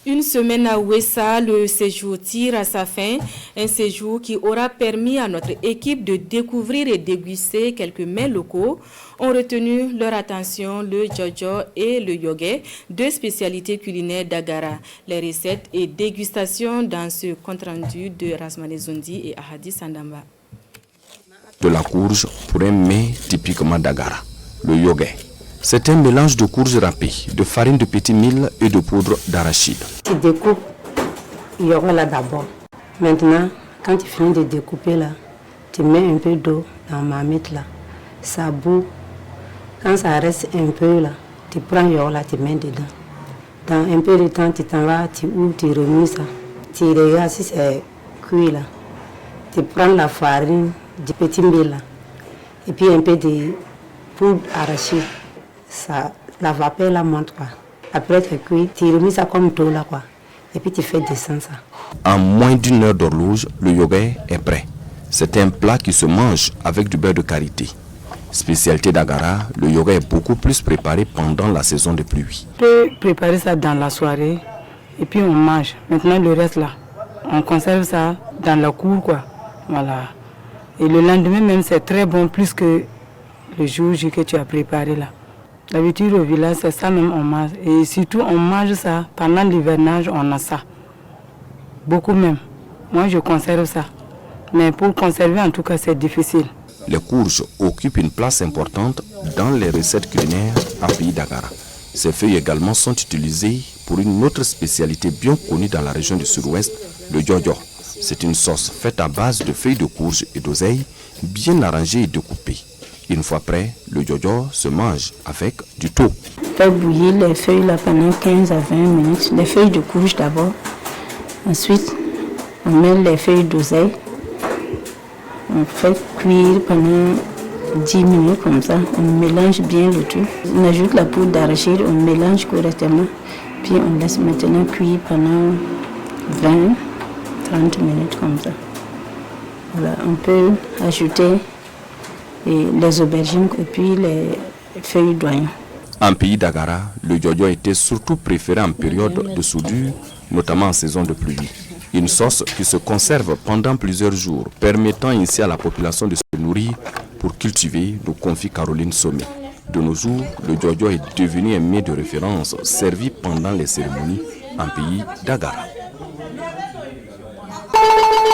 Une semaine à Ouessa, le séjour tire à sa fin. Un séjour qui aura permis à notre équipe de découvrir et déguster quelques mets locaux. Ont retenu leur attention le jojo et le yogué, deux spécialités culinaires d'Agara. Les recettes et dégustations dans ce compte-rendu de Rasmane Zondi et Ahadi Sandamba. De la courge pour un mets typiquement d'Agara, le yogué. C'est un mélange de courge râpée, de farine de petit mil et de poudre d'arachide. Tu découpes le yogué là d'abord. Maintenant, quand tu finis de découper là, tu mets un peu d'eau dans ma marmite là. Ça bout. Quand ça reste un peu là, tu prends le yogué là, tu mets dedans. Dans un peu de temps, tu t'en vas, tu ouvres, tu remues ça. Tu regardes si c'est cuit là. Tu prends la farine du petit mil là. Et puis un peu de poudre arachide. Ça, la vapeur là monte quoi. Après tu cuis, tu remues ça comme tout là quoi. Et puis tu fais descendre ça. En moins d'une heure d'horloge, le yogué est prêt. C'est un plat qui se mange avec du beurre de karité. Spécialité d'Agara, le yogué est beaucoup plus préparé pendant la saison de pluie. On peut préparer ça dans la soirée et puis on mange. Maintenant le reste là, on conserve ça dans la cour quoi. Voilà. Et le lendemain même c'est très bon plus que le jour que tu as préparé là. D'habitude au village c'est ça même on mange. Et surtout on mange ça pendant l'hivernage, on a ça. Beaucoup même. Moi je conserve ça. Mais pour conserver en tout cas c'est difficile. Les courges occupent une place importante dans les recettes culinaires en pays d'Agara. Ces feuilles également sont utilisées pour une autre spécialité bien connue dans la région du sud-ouest, le jojo. C'est une sauce faite à base de feuilles de courge et d'oseille, bien arrangées et découpées. Une fois prêt, le jojo se mange avec du thau. Faire bouillir les feuilles là pendant 15 à 20 minutes. Les feuilles de courge d'abord. Ensuite, on met les feuilles d'oseille. On fait cuire pendant 10 minutes comme ça. On mélange bien le tout. On ajoute la poudre d'arachide, on mélange correctement. Puis on laisse maintenant cuire pendant 20-30 minutes comme ça. Voilà, on peut ajouter les aubergines et puis les feuilles d'oignon. En pays d'Agara, le jojo était surtout préféré en période de soudure, notamment en saison de pluie. Une sauce qui se conserve pendant plusieurs jours, permettant ainsi à la population de se nourrir pour cultiver, nous confie Caroline Sommet. De nos jours, le jojo est devenu un mets de référence servi pendant les cérémonies en pays d'Agara.